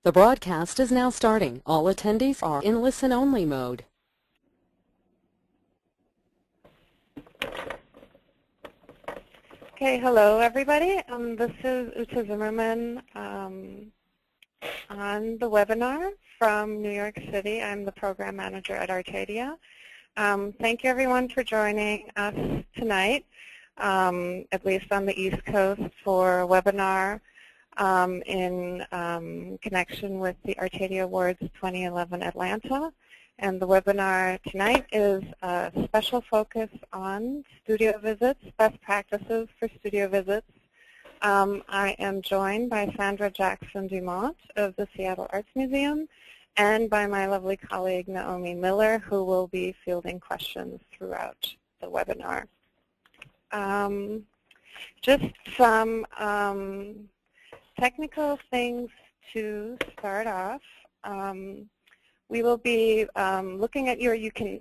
The broadcast is now starting. All attendees are in listen-only mode. Okay, hello everybody. This is Uta Zimmerman on the webinar from New York City. I'm the program manager at Artadia. Thank you everyone for joining us tonight, at least on the East Coast, for a webinar in connection with the Artadia Awards 2011 Atlanta. And the webinar tonight is a special focus on studio visits, best practices for studio visits. I am joined by Sandra Jackson-Dumont of the Seattle Arts Museum and by my lovely colleague Naomi Miller, who will be fielding questions throughout the webinar. Just some technical things to start off. We will be looking at you can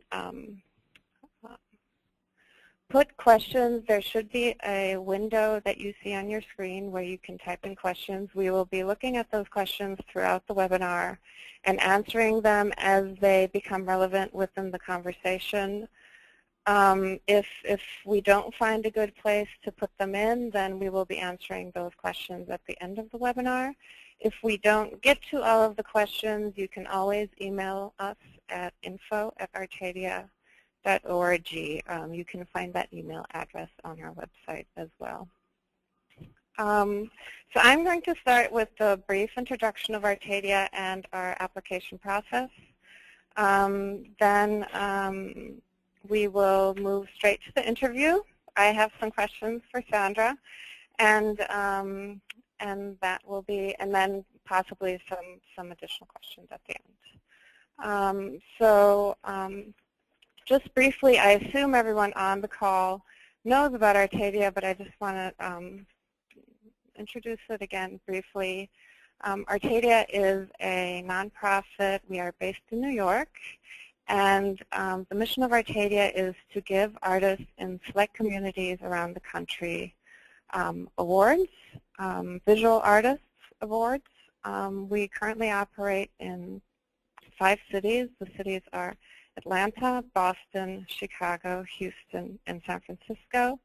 put questions. There should be a window that you see on your screen where you can type in questions. We will be looking at those questions throughout the webinar and answering them as they become relevant within the conversation. If we don't find a good place to put them in, then we will be answering those questions at the end of the webinar. If we don't get to all of the questions, you can always email us at info@artadia.org. You can find that email address on our website as well. So I'm going to start with a brief introduction of Artadia and our application process. Then we will move straight to the interview. I have some questions for Sandra, and that will be, and then possibly some additional questions at the end. Just briefly, I assume everyone on the call knows about Artadia, but I just want to introduce it again briefly. Artadia is a nonprofit. We are based in New York. And the mission of Artadia is to give artists in select communities around the country awards, visual artists awards. We currently operate in 5 cities. The cities are Atlanta, Boston, Chicago, Houston, and San Francisco.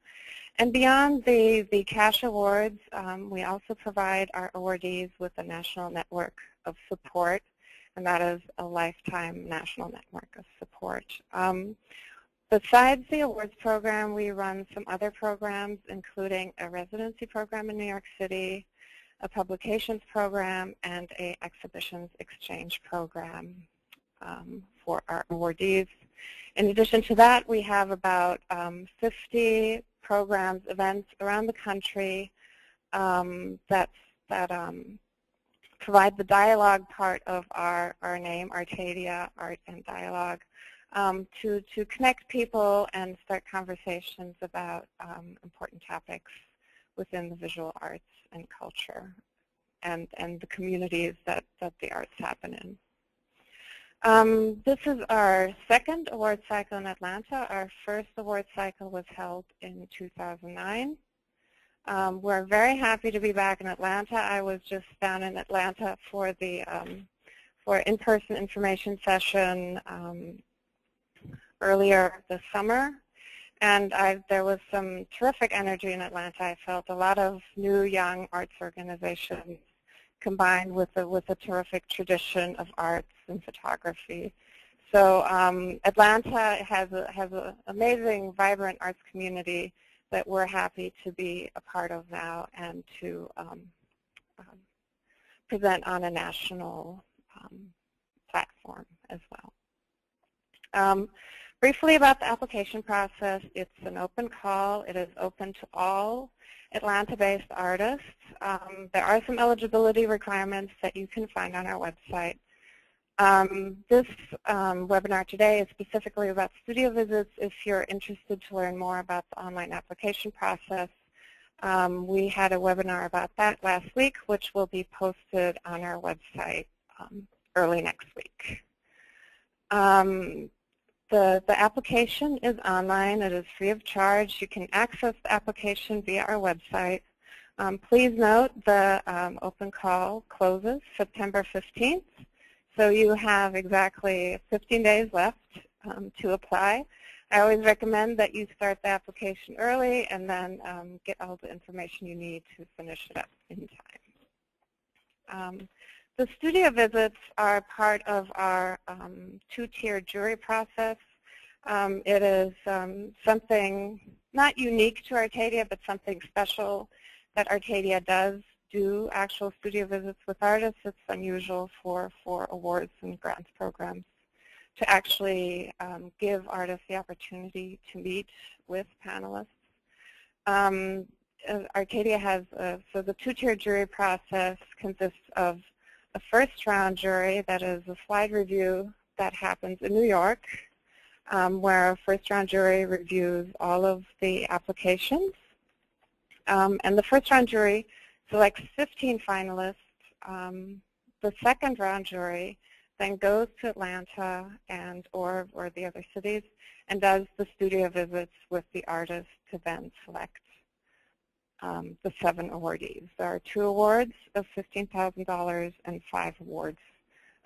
And beyond the cash awards, we also provide our awardees with a national network of support, and that is a lifetime national network of support. Besides the awards program, we run some other programs, including a residency program in New York City, a publications program, and an exhibitions exchange program for our awardees. In addition to that, we have about 50 programs, events around the country that provide the dialogue part of our name, Artadia, Art and Dialogue, to connect people and start conversations about important topics within the visual arts and culture and the communities that the arts happen in. This is our second award cycle in Atlanta. Our first award cycle was held in 2009. We're very happy to be back in Atlanta. I was just down in Atlanta for the for in-person information session earlier this summer, and there was some terrific energy in Atlanta. I felt a lot of new, young arts organizations combined with a terrific tradition of arts and photography. So Atlanta has an amazing, vibrant arts community that we're happy to be a part of now and to present on a national platform as well. Briefly about the application process, it's an open call. It is open to all Atlanta-based artists. There are some eligibility requirements that you can find on our website. This webinar today is specifically about studio visits. If you're interested to learn more about the online application process, we had a webinar about that last week, which will be posted on our website early next week. The application is online. It is free of charge. You can access the application via our website. Please note the open call closes September 15th, so you have exactly 15 days left to apply. I always recommend that you start the application early and then get all the information you need to finish it up in time. The studio visits are part of our two-tier jury process. It is something not unique to Artadia, but something special that Artadia does do actual studio visits with artists. It's unusual for awards and grants programs to actually give artists the opportunity to meet with panelists. Artadia has, so the two-tier jury process consists of a first-round jury that is a slide review that happens in New York, where a first-round jury reviews all of the applications. And the first-round jury selects 15 finalists. The second-round jury then goes to Atlanta or the other cities and does the studio visits with the artists to then select the 7 awardees. There are 2 awards of $15,000 and 5 awards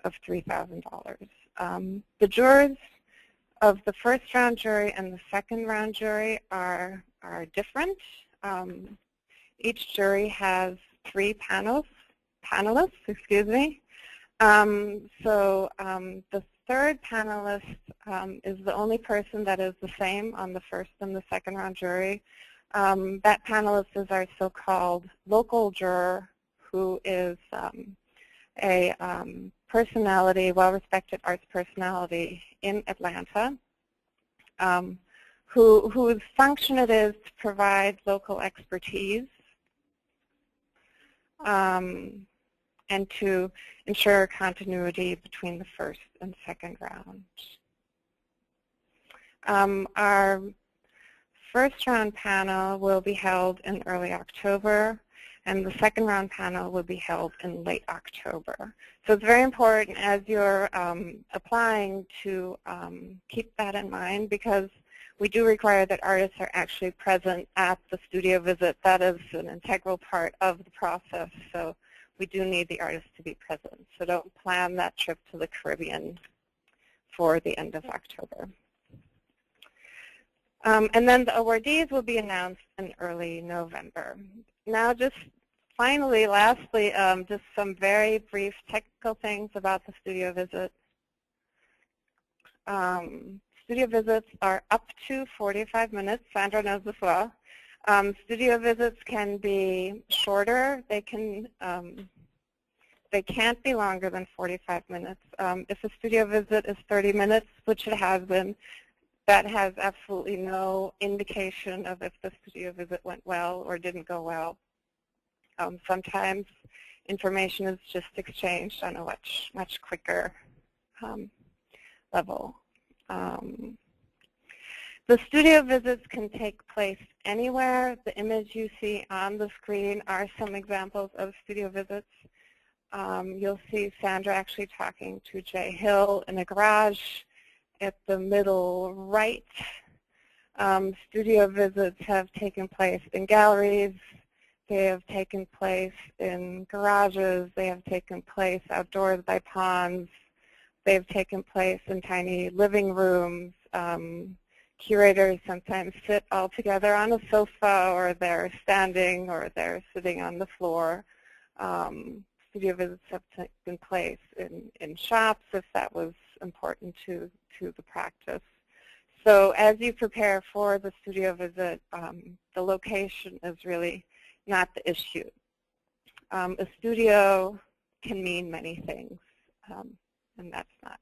of $3,000. The jurors of the first-round jury and the second-round jury are different. Each jury has 3 panelists, excuse me. So the third panelist is the only person that is the same on the first and the second round jury. That panelist is our so-called local juror, who is a personality, well-respected arts personality in Atlanta, whose function it is to provide local expertise and to ensure continuity between the first and second round. Our first round panel will be held in early October, and the second round panel will be held in late October. So it's very important as you're applying to keep that in mind, because we do require that artists are actually present at the studio visit. That is an integral part of the process, so we do need the artists to be present. So don't plan that trip to the Caribbean for the end of October. And then the awardees will be announced in early November. Now just finally, lastly, just some very brief technical things about the studio visit. Studio visits are up to 45 minutes. Sandra knows this well. Studio visits can be shorter. They can't be longer than 45 minutes. If a studio visit is 30 minutes, which it has been, that has absolutely no indication of if the studio visit went well or didn't go well. Sometimes information is just exchanged on a much quicker level. The studio visits can take place anywhere. The image you see on the screen are some examples of studio visits. You'll see Sandra actually talking to Jay Hill in a garage at the middle right. Studio visits have taken place in galleries. They have taken place in garages. They have taken place outdoors by ponds. They've taken place in tiny living rooms. Curators sometimes sit all together on a sofa, or they're standing, or they're sitting on the floor. Studio visits have taken place in shops, if that was important to the practice. So as you prepare for the studio visit, the location is really not the issue. A studio can mean many things, and that's not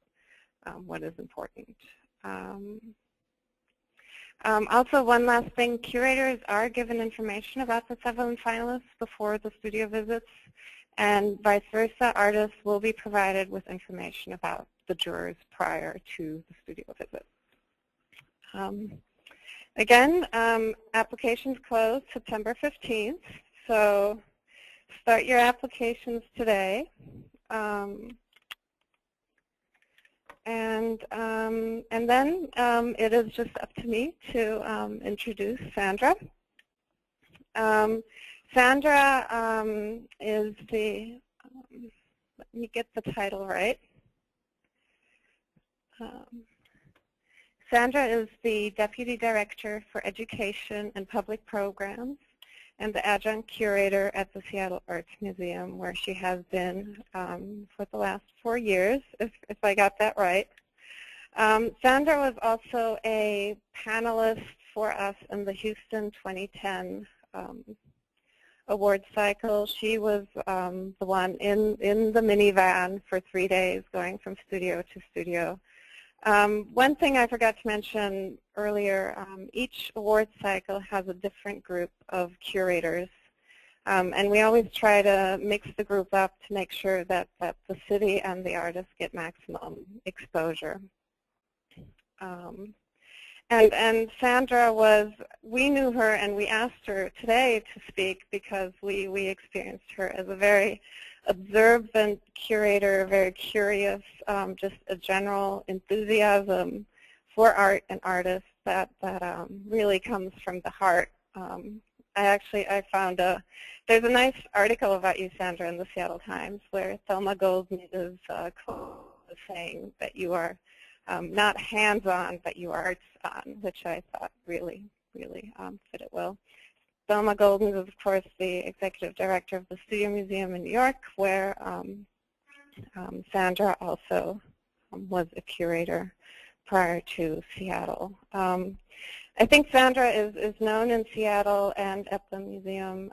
what is important. Also, one last thing, curators are given information about the 7 finalists before the studio visits, and vice versa, artists will be provided with information about the jurors prior to the studio visit. Again, applications close September 15th, so start your applications today. And then it is just up to me to introduce Sandra. Sandra is the, let me get the title right. Sandra is the Deputy Director for Education and Public Programs and the Adjunct Curator at the Seattle Arts Museum, where she has been for the last 4 years, if I got that right. Sandra was also a panelist for us in the Houston 2010 award cycle. She was the one in the minivan for 3 days going from studio to studio. One thing I forgot to mention earlier, each award cycle has a different group of curators. And we always try to mix the group up to make sure that the city and the artists get maximum exposure. And Sandra was, we knew her and we asked her today to speak because we experienced her as a very observant curator, very curious, just a general enthusiasm for art and artists that really comes from the heart. I found there's a nice article about you, Sandra, in the Seattle Times where Thelma Golden is saying that you are not hands-on, but you are arts-on, which I thought really fit it well. Thelma Golden is, of course, the executive director of the Studio Museum in New York, where Sandra also was a curator prior to Seattle. I think Sandra is known in Seattle and at the museum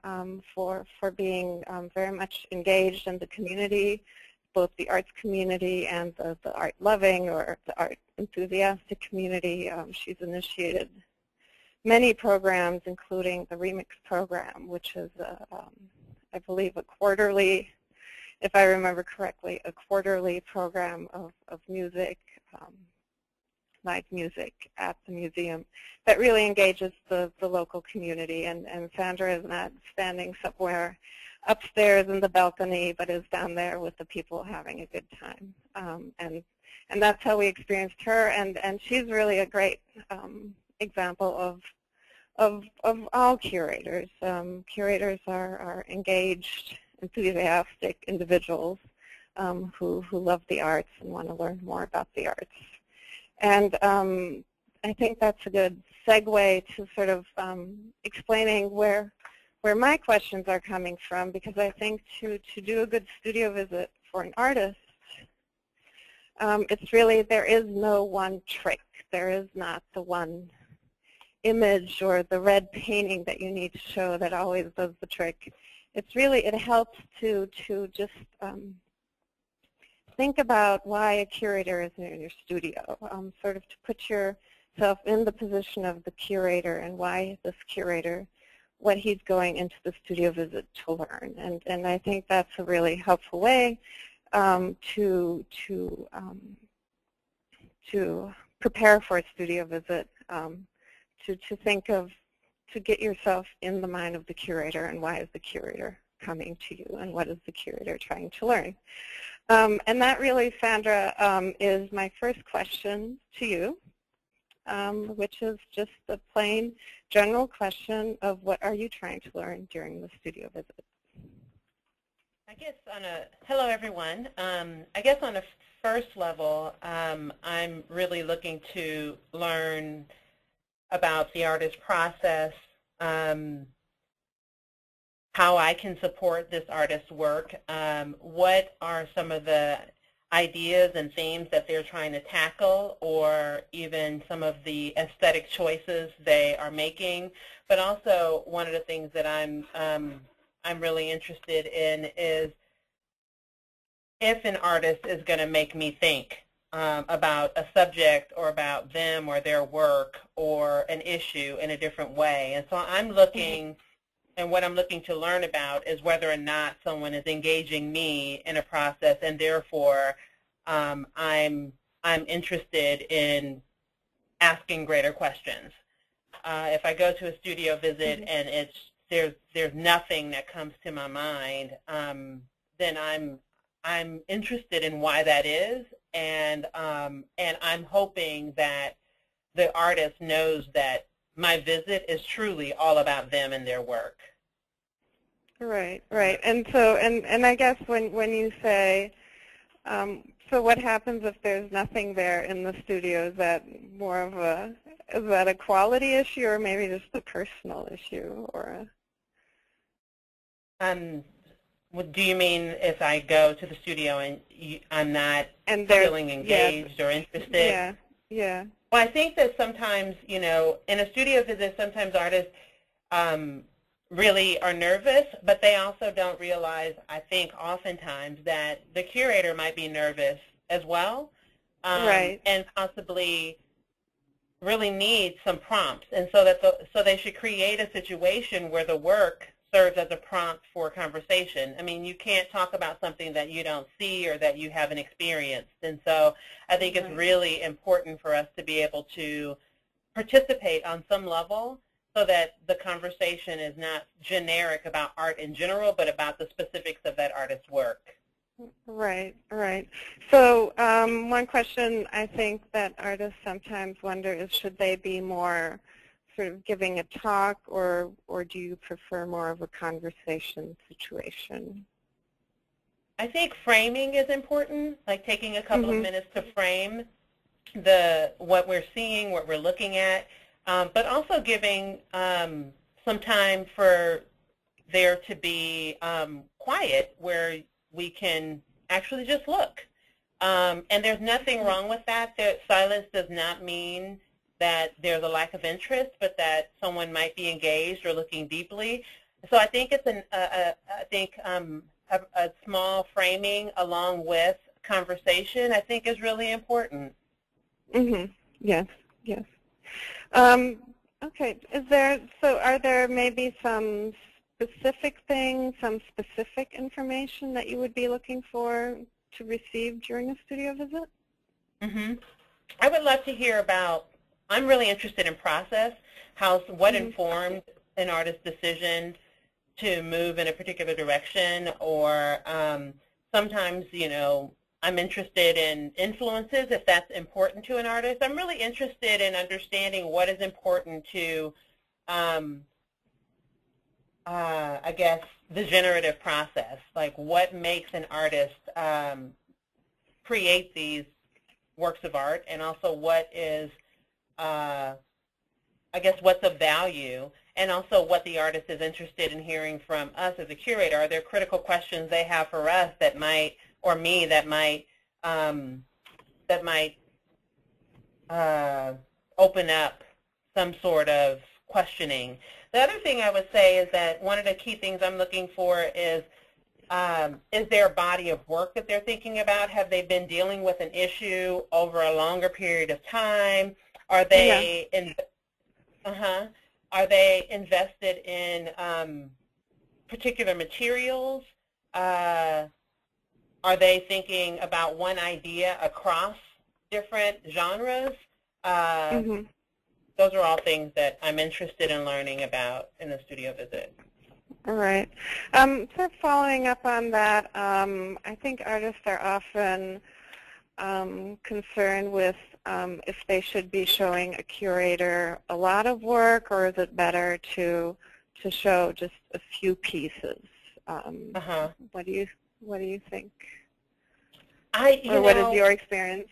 for being very much engaged in the community, both the arts community and the art-loving or the art enthusiastic community. She's initiated many programs, including the Remix program, which is, I believe, a quarterly, if I remember correctly, a quarterly program of music, live music at the museum that really engages the local community. And Sandra is not standing somewhere upstairs in the balcony, but is down there with the people having a good time. And that's how we experienced her, and she's really a great example of all curators. Curators are engaged, enthusiastic individuals who love the arts and want to learn more about the arts. And I think that's a good segue to sort of explaining where my questions are coming from, because I think to do a good studio visit for an artist, it's really, there is no one trick. There is not the one image or the red painting that you need to show that always does the trick. It's really, it helps to just think about why a curator is in your studio, sort of to put yourself in the position of the curator and why this curator, what he's going into the studio visit to learn. And I think that's a really helpful way to prepare for a studio visit, to think of, to get yourself in the mind of the curator and why is the curator coming to you and what is the curator trying to learn. And that really, Sandra, is my first question to you, which is just the plain general question of what are you trying to learn during the studio visit? I guess on a, hello everyone. I guess on a first level, I'm really looking to learn about the artist process, how I can support this artist's work, what are some of the ideas and themes that they're trying to tackle, or even some of the aesthetic choices they are making. But also one of the things that I'm really interested in is if an artist is going to make me think about a subject or about them or their work or an issue in a different way. And so I'm looking, and what I'm looking to learn about is whether or not someone is engaging me in a process, and therefore I'm interested in asking greater questions. If I go to a studio visit and there's nothing that comes to my mind, then I'm interested in why that is, and I'm hoping that the artist knows that my visit is truly all about them and their work. Right, right. And so, and I guess when you say, so what happens if there's nothing there in the studio? Is that more of is that a quality issue or maybe just a personal issue? Or do you mean if I go to the studio and I'm not feeling engaged or interested? Yeah, yeah. Well, I think that sometimes, in a studio visit, sometimes artists really are nervous, but they also don't realize, I think, oftentimes that the curator might be nervous as well, right. and possibly really need some prompts, and so they should create a situation where the work serves as a prompt for conversation. I mean, you can't talk about something that you don't see or that you haven't experienced, and so I think it's really important for us to be able to participate on some level, so that the conversation is not generic about art in general, but about the specifics of that artist's work. Right, right. So one question I think that artists sometimes wonder is, should they be more sort of giving a talk, or do you prefer more of a conversation situation? I think framing is important, like taking a couple of minutes to frame what we're seeing, what we're looking at. But also giving some time for there to be quiet where we can actually just look. And there's nothing wrong with that. Silence does not mean that there's a lack of interest, but that someone might be engaged or looking deeply. So I think it's a small framing along with conversation, I think, is really important. Yes, yes. Okay, are there maybe some specific things, some specific information that you would be looking for to receive during a studio visit? I would love to hear about, I'm really interested in process, what informed an artist's decision to move in a particular direction, or sometimes, I'm interested in influences, if that's important to an artist. I'm really interested in understanding what is important to, I guess, the generative process. Like, what makes an artist create these works of art, and also what is, I guess, what's of value, and also what the artist is interested in hearing from us as a curator. Are there critical questions they have for us that might, or me, that might open up some sort of questioning? The other thing I would say is that one of the key things I'm looking for is there a body of work that they're thinking about? Have they been dealing with an issue over a longer period of time? Are they Are they invested in particular materials? Are they thinking about one idea across different genres? Those are all things that I'm interested in learning about in the studio visit. All right. Sort of following up on that, I think artists are often concerned with if they should be showing a curator a lot of work, or is it better to show just a few pieces? What do you think? Or what is your experience?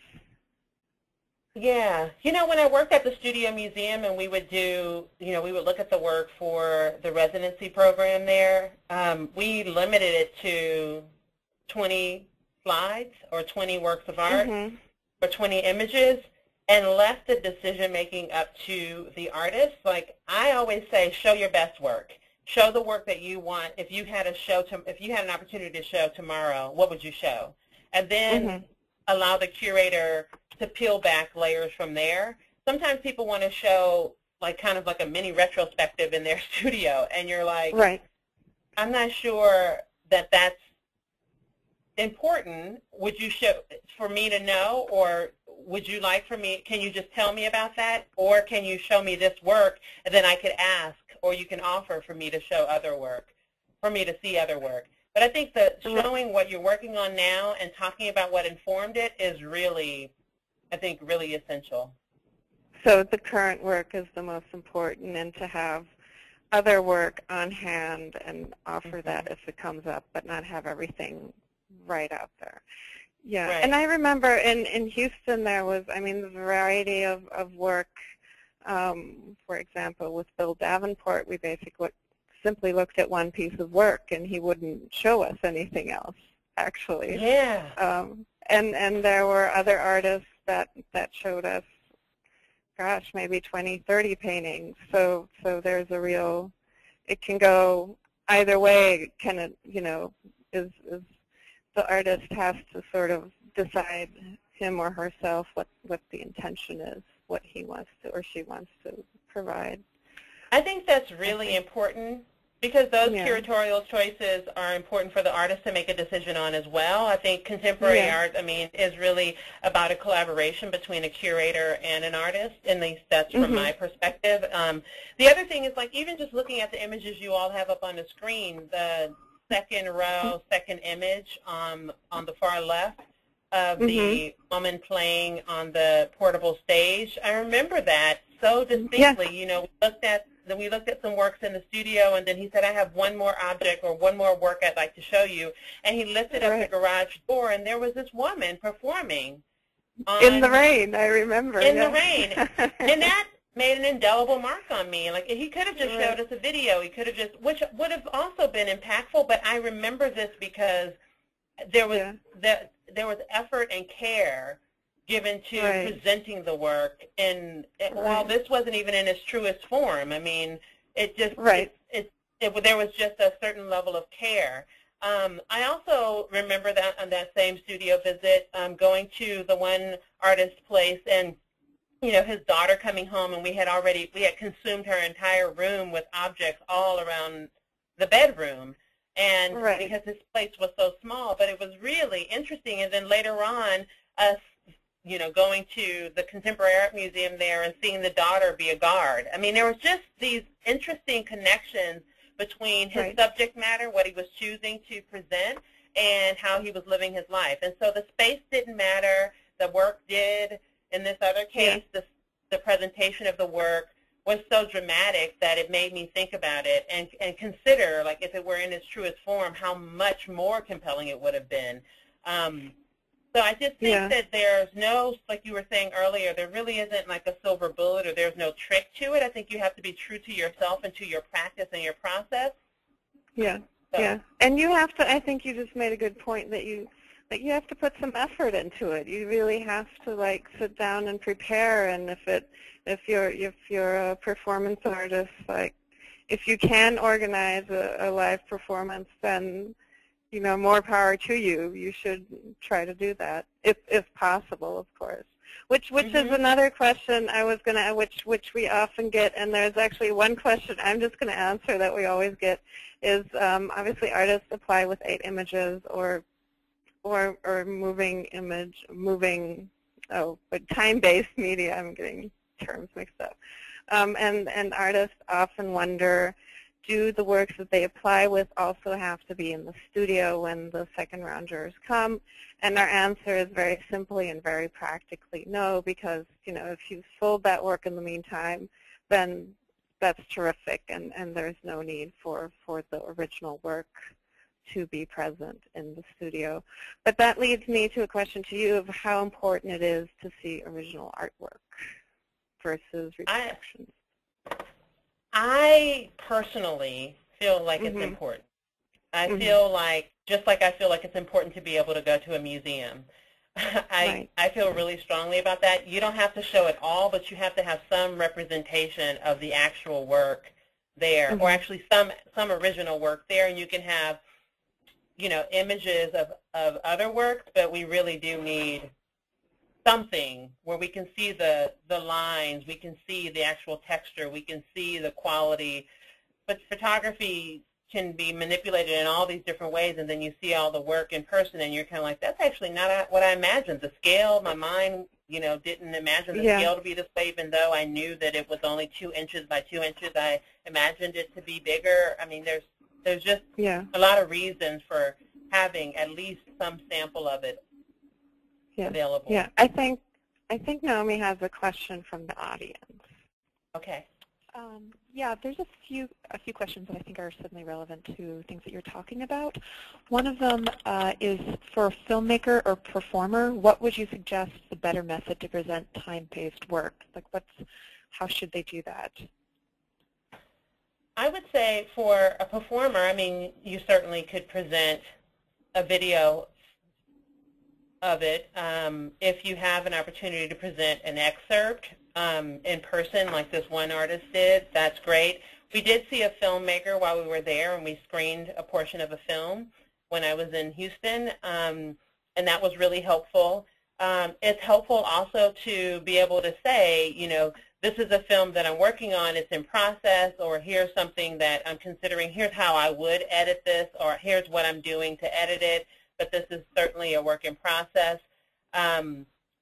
Yeah, when I worked at the Studio Museum and we would do, we would look at the work for the residency program there, we limited it to 20 slides or 20 works of art or 20 images, and left the decision-making up to the artist. Like, I always say, show your best work. Show the work that you want. If you had an opportunity to show tomorrow, what would you show? And then allow the curator to peel back layers from there. Sometimes people want to show kind of like a mini retrospective in their studio, and you're like, I'm not sure that that's important. Would you show for me to know, or would you like for me, can you just tell me about that, or can you show me this work, and then I could ask, or you can offer for me to show other work, for me to see other work. But I think that showing what you're working on now and talking about what informed it is really, I think, really essential. So the current work is the most important, and to have other work on hand and offer that if it comes up, but not have everything right out there. Yeah, Right. and I remember in Houston there was, I mean, the variety of work. For example, with Bill Davenport, we basically simply looked at one piece of work, and he wouldn't show us anything else, actually. Yeah. And there were other artists that showed us, gosh, maybe 20, 30 paintings. So there's a real, it can go either way. Can it, you know, is the artist has to sort of decide, him or herself, what the intention is, what he wants to or she wants to provide. I think that's really important, because those Yeah. curatorial choices are important for the artist to make a decision on as well. I think contemporary art, I mean, is really about a collaboration between a curator and an artist, at least that's from my perspective. The other thing is, like, even just looking at the images you all have up on the screen, the second row, second image on the far left of the woman playing on the portable stage, I remember that so distinctly. You know, we looked at some works in the studio, and then he said, I have one more object or one more work I'd like to show you. And he lifted up the garage door, and there was this woman performing. In the rain, I remember. In the rain. And that made an indelible mark on me. Like, he could have just showed us a video. He could have just, which would have also been impactful, but I remember this because there was there was effort and care given to presenting the work, and while this wasn't even in its truest form, I mean, it just there was just a certain level of care. I also remember that on that same studio visit, going to the one artist's place, and you know, his daughter coming home, and we had consumed her entire room with objects all around the bedroom. And because this place was so small, but it was really interesting. And then later on, us, you know, going to the Contemporary Art Museum there and seeing the daughter be a guard. I mean, there was just these interesting connections between his subject matter, what he was choosing to present, and how he was living his life. And so the space didn't matter, the work did. In this other case, the presentation of the work was so dramatic that it made me think about it and consider, like, if it were in its truest form, how much more compelling it would have been. So I just think that there's no, like you were saying earlier, there really isn't like a silver bullet, or there's no trick to it. I think you have to be true to yourself and to your practice and your process. And you have to, I think you just made a good point that you have to put some effort into it. You really have to, like, sit down and prepare. And if you're a performance artist, like, if you can organize a live performance, then, you know, more power to you. You should try to do that, if possible, of course. Which is another question I was gonna, which we often get. And there's actually one question I'm just gonna answer that we always get is, obviously artists apply with 8 images or but time-based media. I'm getting terms mixed up. And artists often wonder, do the works that they apply with also have to be in the studio when the second round jurors come? And our answer is very simply and very practically no, because, you know, if you've sold that work in the meantime, then that's terrific, and there's no need for the original work to be present in the studio. But that leads me to a question to you of how important it is to see original artwork versus reproductions. I personally feel like it's important. I feel like, just like I feel like it's important to be able to go to a museum. I feel really strongly about that. You don't have to show it all, but you have to have some representation of the actual work there, or actually some original work there, and you can have, you know, images of other works, but we really do need something where we can see the lines, we can see the actual texture, we can see the quality. But photography can be manipulated in all these different ways, and then you see all the work in person, and you're kind of like, that's actually not what I imagined. The scale, my mind, you know, didn't imagine the scale to be this way, even though I knew that it was only 2 inches by 2 inches. I imagined it to be bigger. I mean, there's just a lot of reasons for having at least some sample of it available. I think Naomi has a question from the audience. Okay. Yeah, there's a few questions that I think are certainly relevant to things that you're talking about. One of them is for a filmmaker or performer, what would you suggest the better method to present time-paced work? Like, how should they do that? I would say for a performer, I mean, you certainly could present a video of it. If you have an opportunity to present an excerpt in person like this one artist did, that's great. We did see a filmmaker while we were there, and we screened a portion of a film when I was in Houston, and that was really helpful. It's helpful also to be able to say, you know, this is a film that I'm working on, it's in process, or here's something that I'm considering, here's how I would edit this, or here's what I'm doing to edit it, but this is certainly a work in process.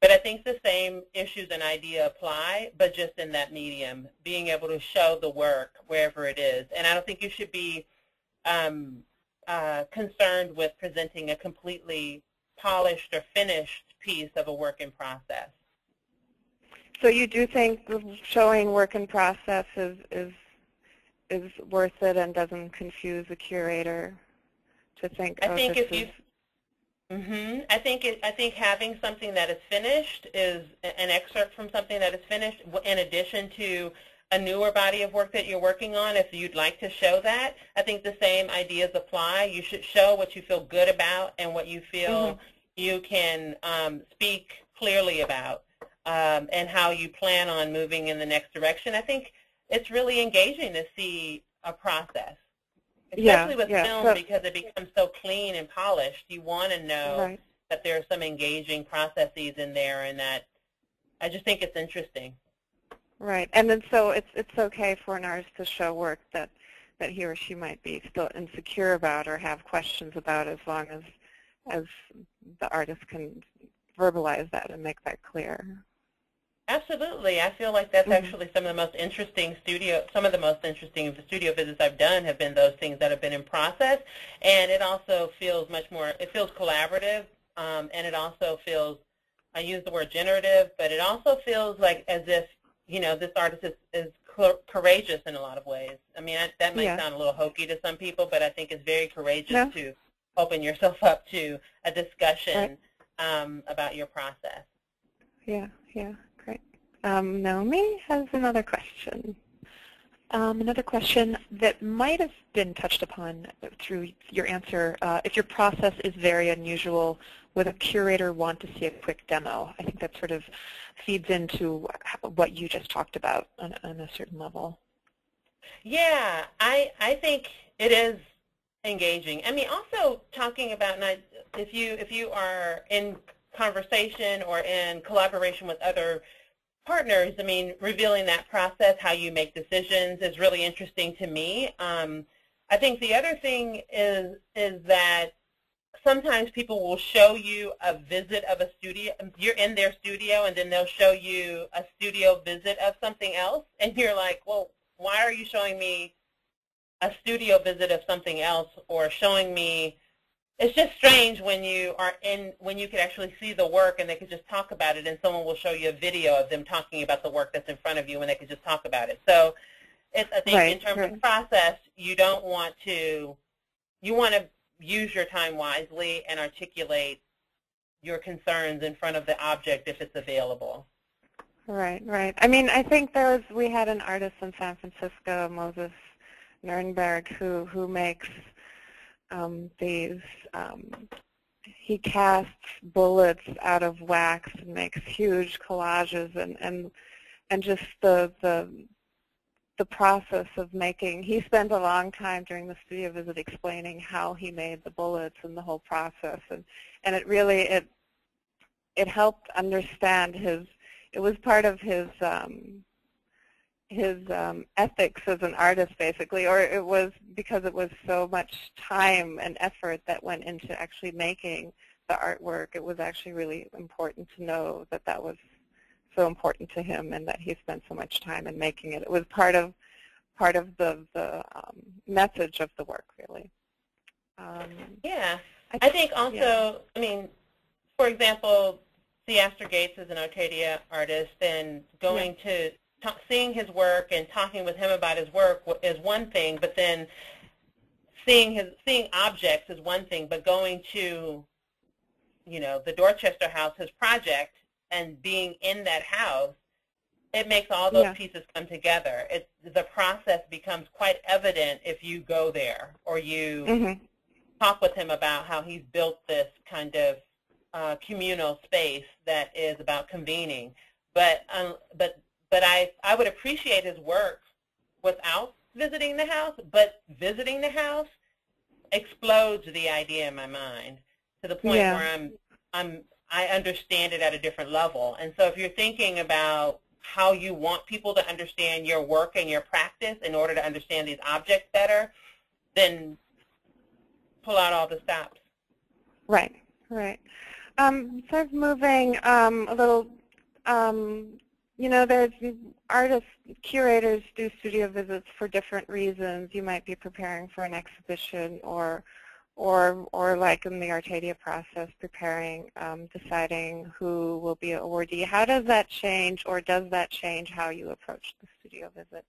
But I think the same issues and idea apply, but just in that medium, being able to show the work wherever it is. And I don't think you should be concerned with presenting a completely polished or finished piece of a work in process. So you do think showing work in process is worth it and doesn't confuse the curator to think, I think if you I think having something that is finished is an excerpt from something that is finished in addition to a newer body of work that you're working on. If you'd like to show that, I think the same ideas apply. You should show what you feel good about and what you feel you can speak clearly about, and how you plan on moving in the next direction. I think it's really engaging to see a process. Especially with film, because it becomes so clean and polished. You want to know that there are some engaging processes in there, and that I just think it's interesting. Right, and then so it's okay for an artist to show work that he or she might be still insecure about or have questions about, as long as the artist can verbalize that and make that clear. Absolutely. I feel like that's actually some of the most interesting studio visits I've done have been those things that have been in process, and it also feels much more, it feels collaborative, and it also feels, I use the word generative, but it also feels like as if, you know, this artist is courageous in a lot of ways. I mean, that might sound a little hokey to some people, but I think it's very courageous to open yourself up to a discussion about your process. Yeah, great. Naomi has another question. Another question that might have been touched upon through your answer, if your process is very unusual, would a curator want to see a quick demo? I think that sort of feeds into what you just talked about on a certain level. Yeah, I think it is engaging. I mean, also talking about, if you are in conversation or in collaboration with other partners, I mean, revealing that process, how you make decisions, is really interesting to me. I think the other thing is that sometimes people will show you a visit of a studio. You're in their studio, and then they'll show you a studio visit of something else, and you're like, well, why are you showing me a studio visit of something else, or showing me? It's just strange when you could actually see the work and they could just talk about it, and someone will show you a video of them talking about the work that's in front of you and they could just talk about it. So I think in terms of process, you want to use your time wisely and articulate your concerns in front of the object if it's available. Right. I mean, I think we had an artist in San Francisco, Moses Nurnberg, who makes he casts bullets out of wax and makes huge collages, and just the process of making. He spent a long time during the studio visit explaining how he made the bullets and the whole process, and it really it helped understand it was part of his ethics as an artist, basically, or it was because it was so much time and effort that went into actually making the artwork. It was actually really important to know that was so important to him, and that he spent so much time in making it. It was part of the message of the work, really. Yeah, I think also, I mean, for example, Theaster Gates is an Artadia artist, and going to seeing his work and talking with him about his work is one thing, but then seeing objects is one thing, but going to, the Dorchester house, his project, and being in that house, it makes all those pieces come together. The process becomes quite evident if you go there or you talk with him about how he's built this kind of communal space that is about convening. But I would appreciate his work without visiting the house, but visiting the house explodes the idea in my mind to the point where I understand it at a different level. And so if you're thinking about how you want people to understand your work and your practice in order to understand these objects better, then pull out all the stops. Right, right. Sort of moving a little, there's artists, curators do studio visits for different reasons. You might be preparing for an exhibition or like in the Artadia process, preparing, deciding who will be an awardee. How does that change, or does that change how you approach the studio visit?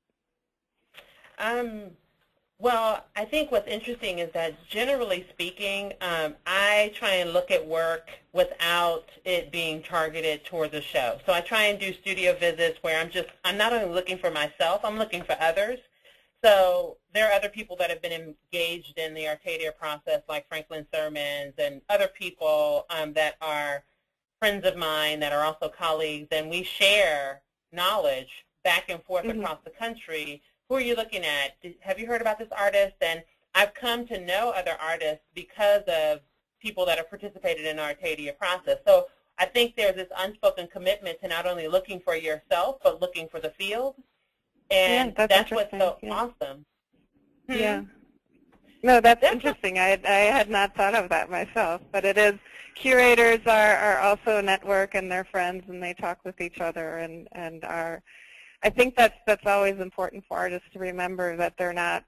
Well, I think what's interesting is that generally speaking, I try and look at work without it being targeted towards a show. So I try and do studio visits where I'm not only looking for myself, I'm looking for others. So there are other people that have been engaged in the Artadia process, like Franklin Sermons and other people that are friends of mine that are also colleagues, and we share knowledge back and forth across the country. Who are you looking at? Have you heard about this artist? And I've come to know other artists because of people that have participated in the Artadia process. So I think there's this unspoken commitment to not only looking for yourself, but looking for the field. And that's what's so awesome. Yeah. No, that's interesting. I had not thought of that myself. But it is, curators are also a network, and they're friends, and they talk with each other, and are, I think that's always important for artists to remember, that they're not,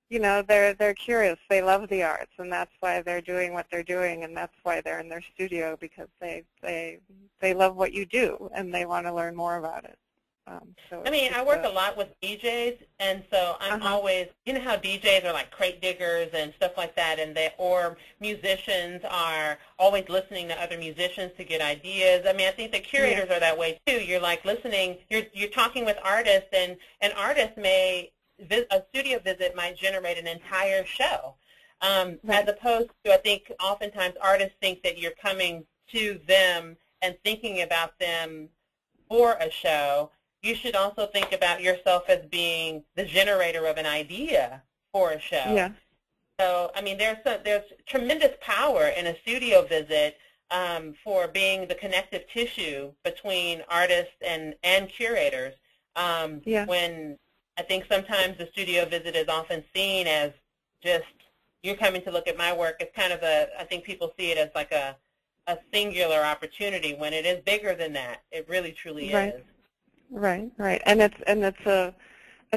they're curious. They love the arts, and that's why they're doing what they're doing, and that's why they're in their studio, because they love what you do, and they want to learn more about it. I work a lot with DJs, and so I'm always, how DJs are like crate diggers and stuff like that, or musicians are always listening to other musicians to get ideas. I think the curators are that way too. You're like listening, you're talking with artists, and an artist a studio visit might generate an entire show, as opposed to, I think oftentimes artists think that you're coming to them and thinking about them for a show. You should also think about yourself as being the generator of an idea for a show. Yeah. So, there's tremendous power in a studio visit for being the connective tissue between artists and curators. When I think sometimes the studio visit is often seen as just, you're coming to look at my work. It's kind of I think people see it as like a singular opportunity, when it is bigger than that. It really, truly is. Right, right. And it's a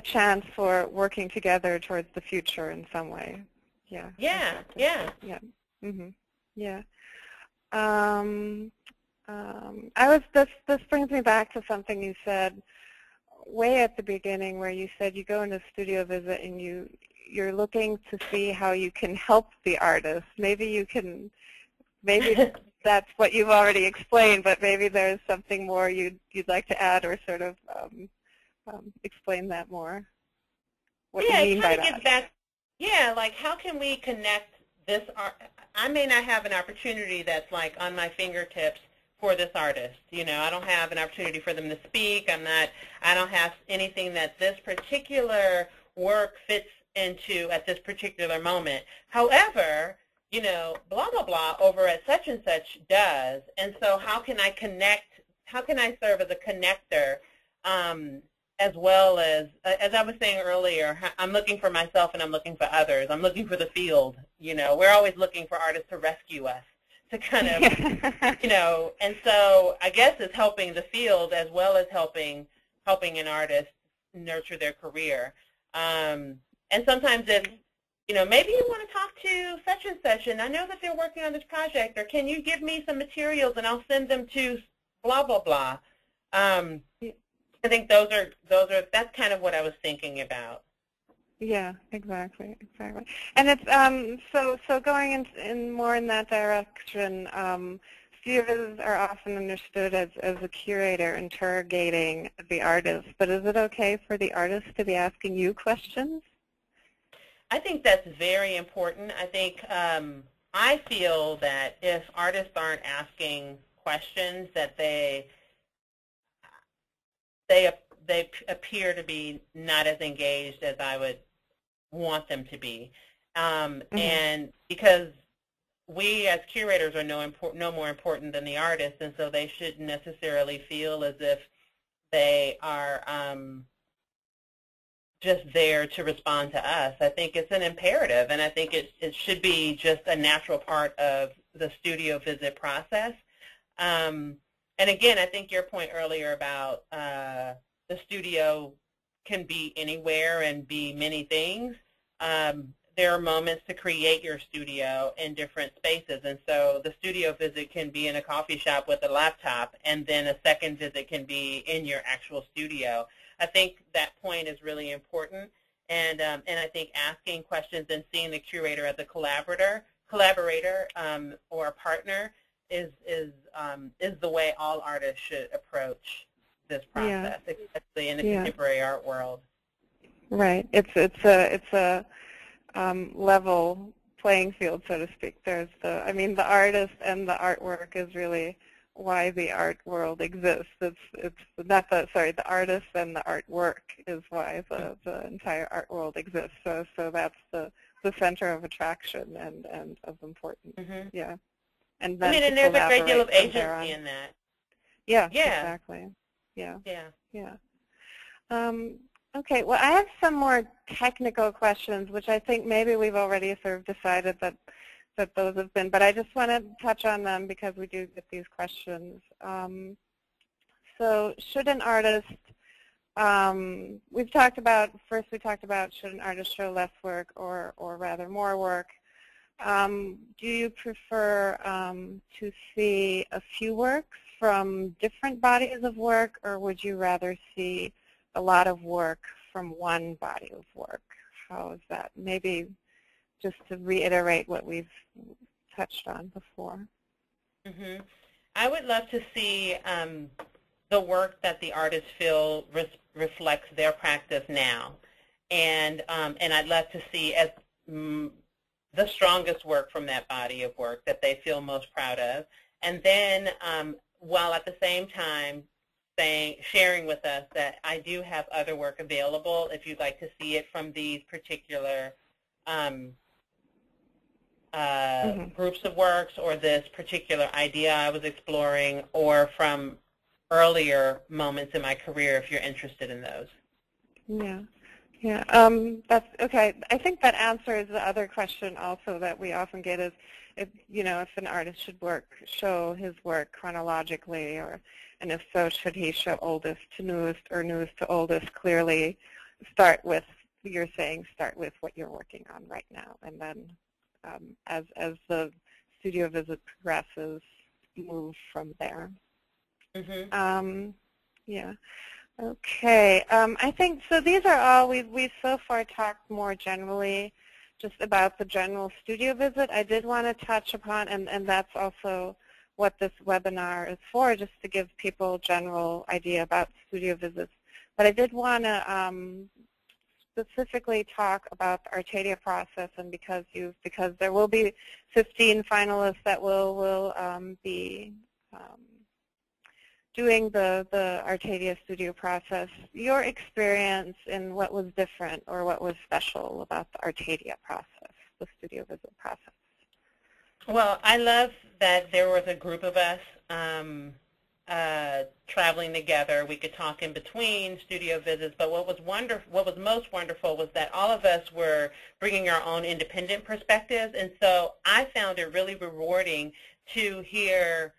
chance for working together towards the future in some way. Yeah. Yeah, yeah. Yeah. Yeah. This brings me back to something you said way at the beginning, where you said you go into a studio visit and you're looking to see how you can help the artist. Maybe that's what you've already explained, but maybe there's something more you'd like to add, or sort of explain that more. What you mean by that? Like how can we connect this art? I may not have an opportunity that's like on my fingertips for this artist. I don't have an opportunity for them to speak. I don't have anything that this particular work fits into at this particular moment. However, blah, blah, blah over at such and such does. And so how can I connect, how can I serve as a connector, as well as I was saying earlier, I'm looking for myself and I'm looking for others. I'm looking for the field. We're always looking for artists to rescue us, to kind of, and so I guess it's helping the field as well as helping an artist nurture their career. And sometimes it's, maybe you want to talk to such and such, and I know that they're working on this project, or can you give me some materials and I'll send them to blah, blah, blah. I think that's kind of what I was thinking about. Yeah, exactly. And it's so going in more in that direction. Studio visits are often understood as a curator interrogating the artist, but is it okay for the artist to be asking you questions? I think that's very important. I think I feel that if artists aren't asking questions, that they appear to be not as engaged as I would want them to be. And because we as curators are no more important than the artists, and so they shouldn't necessarily feel as if they are just there to respond to us. I think it's an imperative, and I think it should be just a natural part of the studio visit process. And again, I think your point earlier about the studio can be anywhere and be many things. There are moments to create your studio in different spaces, and so the studio visit can be in a coffee shop with a laptop, and then a second visit can be in your actual studio. I think that point is really important, and I think asking questions and seeing the curator as a collaborator or a partner is the way all artists should approach this process, especially in the contemporary art world. Right. It's a level playing field, so to speak. There's the artist and the artwork is really why the art world exists. It's not the artist and the artwork is why the entire art world exists. So that's the center of attraction and of importance. Yeah. And then and there's a great deal of agency in that. Yeah. Exactly. Yeah. Okay, well, I have some more technical questions, which I think maybe we've already sort of decided that those have been, but I just want to touch on them because we do get these questions. So should an artist, we talked about should an artist show less work or rather more work. Do you prefer to see a few works from different bodies of work, or would you rather see a lot of work from one body of work? How is that? Maybe just to reiterate what we've touched on before. I would love to see the work that the artists feel reflects their practice now, and I'd love to see as the strongest work from that body of work that they feel most proud of, and then while at the same time sharing with us that I do have other work available if you'd like to see it from these particular groups of works or this particular idea I was exploring, or from earlier moments in my career if you're interested in those. That's okay. I think that answers the other question also that we often get is if an artist should show his work chronologically, and if so, should he show oldest to newest or newest to oldest? Clearly, start with what you're working on right now, and then as the studio visit progresses, move from there. Okay. I think so. These are all we've so far talked more generally, just about the general studio visit. I did want to touch upon, and that's also what this webinar is for, just to give people a general idea about studio visits. But I did want to specifically talk about the Artadia process, and because there will be 15 finalists that will be doing the Artadia studio process, your experience in what was different or what was special about the Artadia process, the studio visit process. Well, I love that there was a group of us traveling together. We could talk in between studio visits, but what was most wonderful was that all of us were bringing our own independent perspectives, and so I found it really rewarding to hear,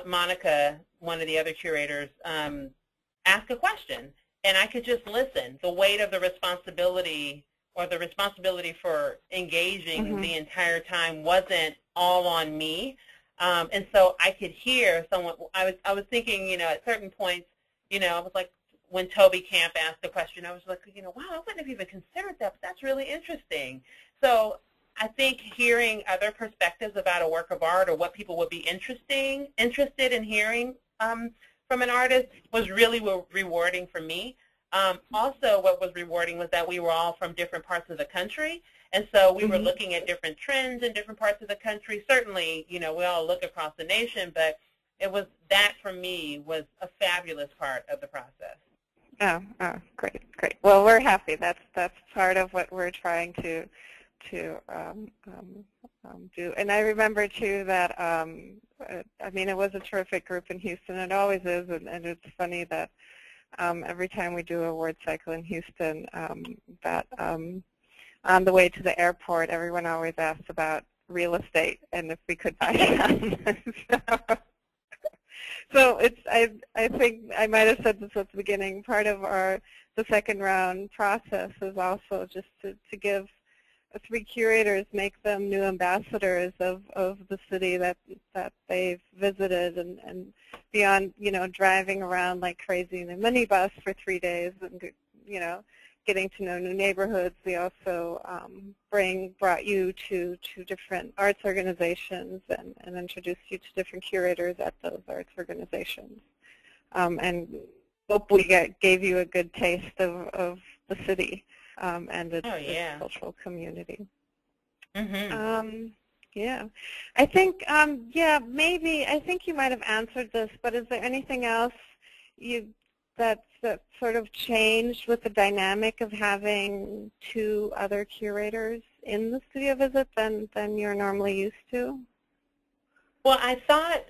Monica, one of the other curators, ask a question, and I could just listen. The weight of the responsibility, or the responsibility for engaging the entire time, wasn't all on me, and so I could hear someone. I was thinking, at certain points, I was like, when Toby Camp asked the question, I was like, wow, I wouldn't have even considered that, but that's really interesting. So I think hearing other perspectives about a work of art or what people would be interested in hearing from an artist was really rewarding for me. Also, what was rewarding was that we were all from different parts of the country, and so we were looking at different trends in different parts of the country. Certainly, we all look across the nation, but that for me was a fabulous part of the process. Oh, great. Well, we're happy. That's part of what we're trying to do. And I remember too that it was a terrific group in Houston. It always is, and it's funny that every time we do a word cycle in Houston, that on the way to the airport, everyone always asks about real estate and if we could buy some. So I think I might have said this at the beginning. Part of the second round process is also just to give 3 curators, make them new ambassadors of the city that they've visited, and beyond driving around like crazy in a minibus for 3 days and getting to know new neighborhoods. We also brought you to different arts organizations and introduced you to different curators at those arts organizations. And hope we gave you a good taste of the city and its cultural community. Yeah. I think, maybe, I think you might have answered this, but is there anything else that sort of changed with the dynamic of having 2 other curators in the studio visit than you're normally used to? Well, I thought,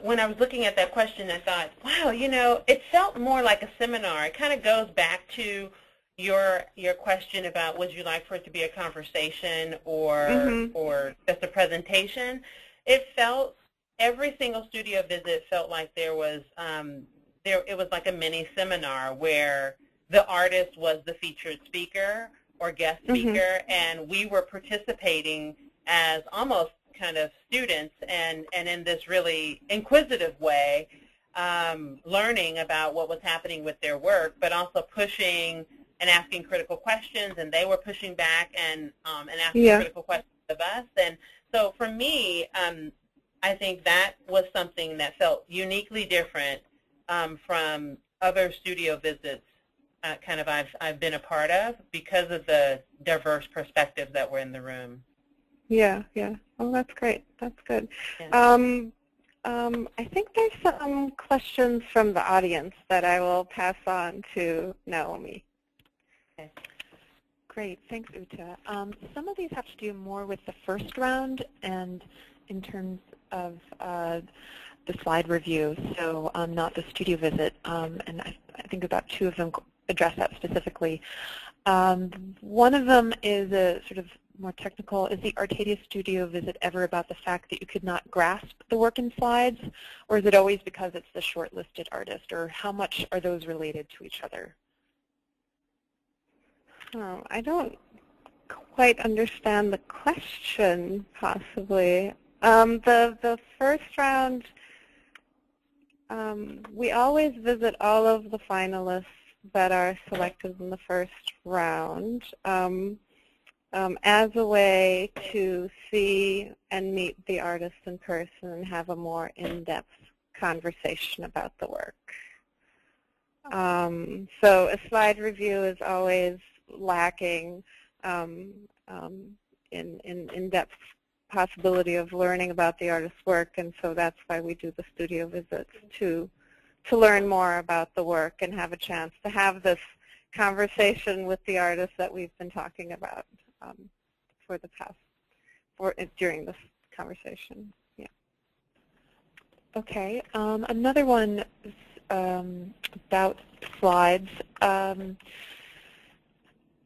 when I was looking at that question, I thought, wow, it felt more like a seminar. It kind of goes back to your question about would you like for it to be a conversation or just a presentation. Every single studio visit felt like there was it was like a mini seminar where the artist was the featured speaker or guest speaker, and we were participating as almost kind of students and in this really inquisitive way, learning about what was happening with their work, but also pushing and asking critical questions, and they were pushing back and asking critical questions of us. And so for me, I think that was something that felt uniquely different from other studio visits I've been a part of because of the diverse perspectives that were in the room. Yeah. Oh, that's great. That's good. Yeah. I think there's some questions from the audience that I will pass on to Naomi. Okay. Great. Thanks, Uta. Some of these have to do more with the first round and in terms of the slide review, so not the studio visit. And I think about 2 of them address that specifically. One of them is a sort of more technical. Is the Artadia studio visit ever about the fact that you could not grasp the work in slides, or is it always because it's the shortlisted artist, or how much are those related to each other? Oh, I don't quite understand the question, possibly. The first round, we always visit all of the finalists that are selected in the first round as a way to see and meet the artist in person and have a more in-depth conversation about the work. So a slide review is always lacking in-depth possibility of learning about the artist's work, and so that's why we do the studio visits to learn more about the work and have a chance to have this conversation with the artist that we've been talking about during this conversation. Yeah. Okay. Another one is about slides.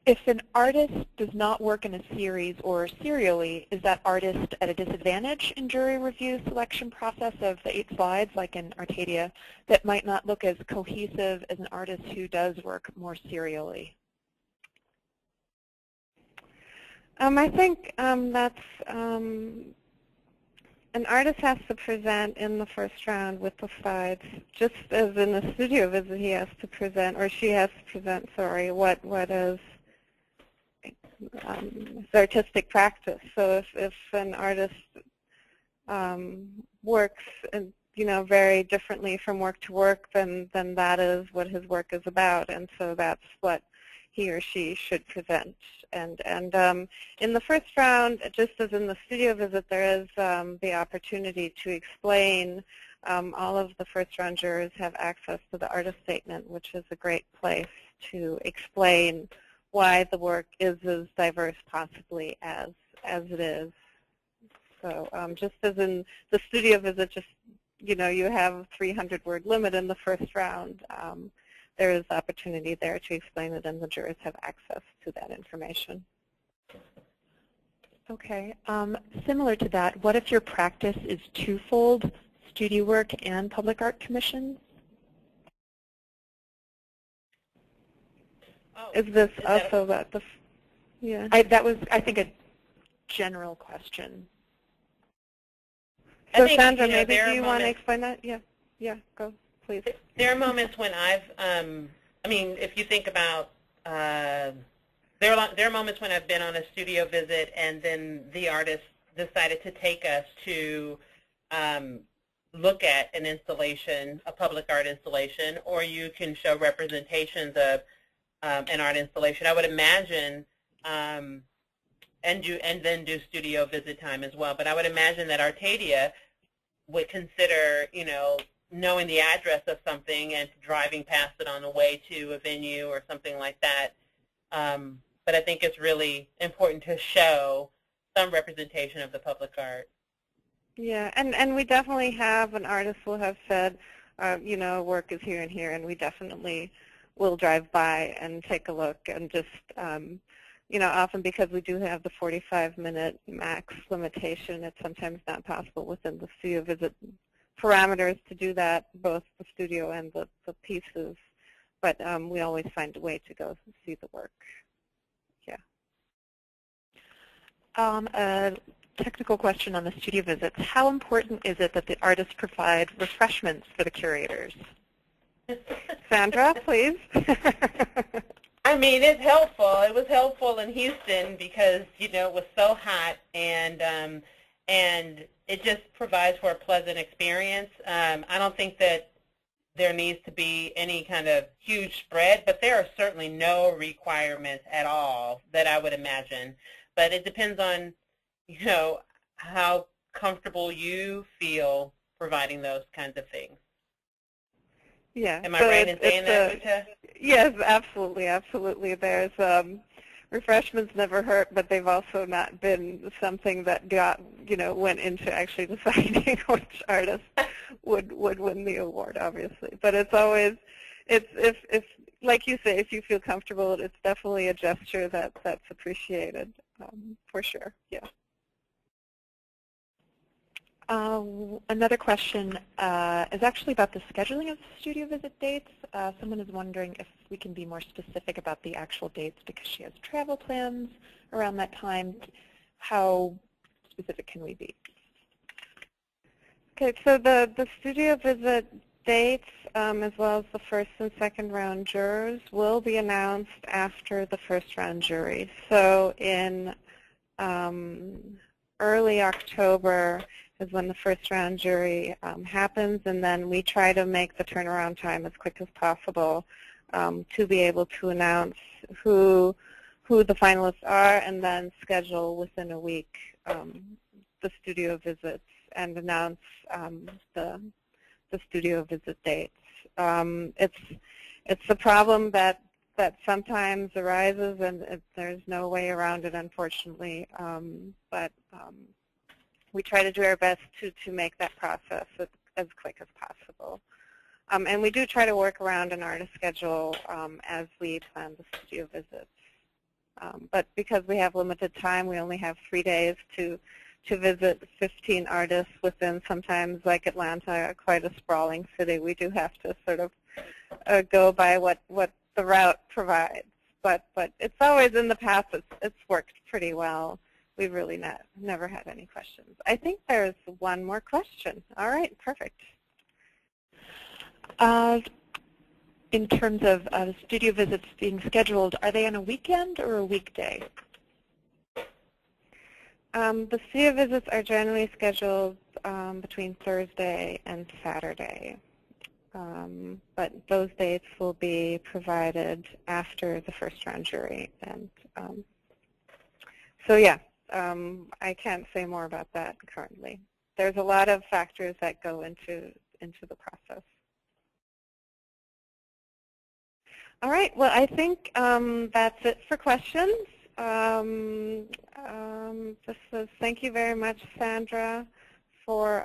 If an artist does not work in a series or serially, is that artist at a disadvantage in jury review selection process of the 8 slides, like in Artadia, that might not look as cohesive as an artist who does work more serially? I think that's An artist has to present in the first round with the slides, just as in the studio visit he has to present, or she has to present, sorry, what is artistic practice. So if an artist works very differently from work to work, then that is what his work is about, and so that's what he or she should present. And in the first round, just as in the studio visit, there is the opportunity to explain. All of the first round jurors have access to the artist statement, which is a great place to explain why the work is as diverse possibly as it is. So just as in the studio visit, just you have a 300-word limit in the first round. There is opportunity there to explain it, and the jurors have access to that information. Okay. Similar to that, what if your practice is twofold, studio work and public art commissions? Is this also about the? Yeah. That was, I think, a general question. So Sandra, maybe do you want to explain that? Yeah. Yeah. Go, please. There are moments when I've, I mean, if you think about, there are moments when I've been on a studio visit and then the artist decided to take us to look at an installation, a public art installation, or you can show representations of an art installation. I would imagine, and then do studio visit time as well. But I would imagine that Artadia would consider, knowing the address of something and driving past it on the way to a venue or something like that. But I think it's really important to show some representation of the public art. Yeah, and we definitely have, an artist will have said, work is here and here, and we definitely will drive by and take a look and just, often because we do have the 45-minute max limitation, it's sometimes not possible within the studio visit parameters to do that, both the studio and the pieces, but we always find a way to go see the work. Yeah. A technical question on the studio visits. How important is it that the artists provide refreshments for the curators? Sandra, please. I mean, it's helpful. It was helpful in Houston because, it was so hot, and it just provides for a pleasant experience. I don't think that there needs to be any kind of huge spread, but there are certainly no requirements at all that I would imagine. But it depends on, how comfortable you feel providing those kinds of things. Yeah. Am I right in saying that, Rita? Yes, absolutely, absolutely. There's refreshments never hurt, but they've also not been something that went into actually deciding which artist would win the award, obviously. But it's always, if like you say, if you feel comfortable, it's definitely a gesture that's appreciated, for sure. Yeah. Another question is actually about the scheduling of studio visit dates. Someone is wondering if we can be more specific about the actual dates because she has travel plans around that time. How specific can we be? Okay, so the studio visit dates, as well as the first and second round jurors, will be announced after the first round jury. So in early October is when the first round jury happens, and then we try to make the turnaround time as quick as possible to be able to announce who the finalists are, and then schedule within a week the studio visits and announce the studio visit dates. It's a problem that sometimes arises, and there's no way around it, unfortunately. But we try to do our best to make that process as quick as possible. And we do try to work around an artist schedule as we plan the studio visits. But because we have limited time, we only have 3 days to visit 15 artists within, sometimes like Atlanta, quite a sprawling city. We do have to sort of go by what the route provides. But it's always, in the past, it's worked pretty well. we've really never had any questions. I think there's one more question. All right, perfect. In terms of studio visits being scheduled, are they on a weekend or a weekday? The studio visits are generally scheduled between Thursday and Saturday. But those dates will be provided after the first round jury. And so yeah, I can't say more about that currently. There's a lot of factors that go into the process. All right, well, I think that's it for questions. Thank you very much, Sandra, for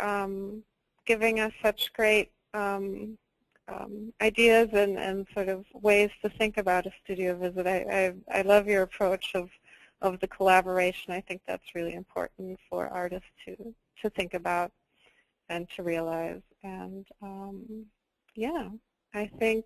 giving us such great ideas and sort of ways to think about a studio visit. I love your approach of the collaboration. I think that's really important for artists to think about and to realize. And yeah, I think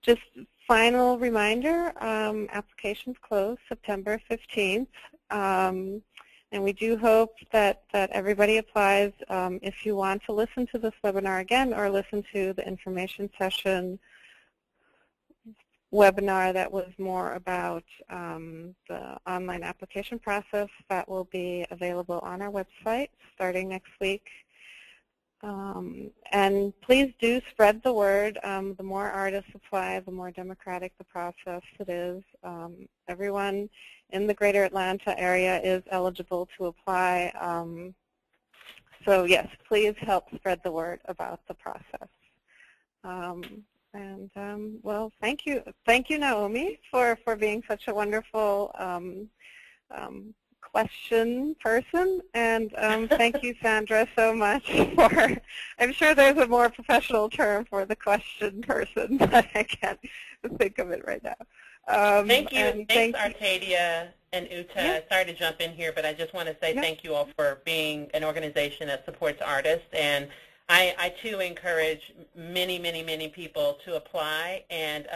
just final reminder, applications close September 15th. And we do hope that everybody applies. If you want to listen to this webinar again or listen to the information session webinar that was more about the online application process, that will be available on our website starting next week. And please do spread the word. The more artists apply, the more democratic the process it is. Everyone in the greater Atlanta area is eligible to apply. So yes, please help spread the word about the process. Well, thank you, Naomi, for being such a wonderful question person, and thank you, Sandra, so much for, I'm sure there's a more professional term for the question person, but I can't think of it right now. Thank you. Thanks, Artadia and Uta. Yeah. Sorry to jump in here, but I just want to say thank you all for being an organization that supports artists. And I too, encourage many people to apply, and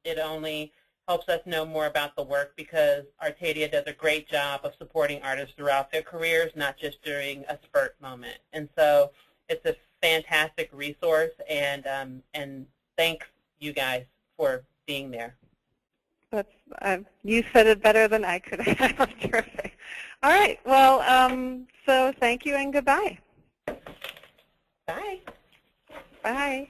it only helps us know more about the work, because Artadia does a great job of supporting artists throughout their careers, not just during a spurt moment. And so it's a fantastic resource, and thanks you guys for being there. You said it better than I could have. Terrific. All right. Well, so thank you and goodbye. Bye. Bye.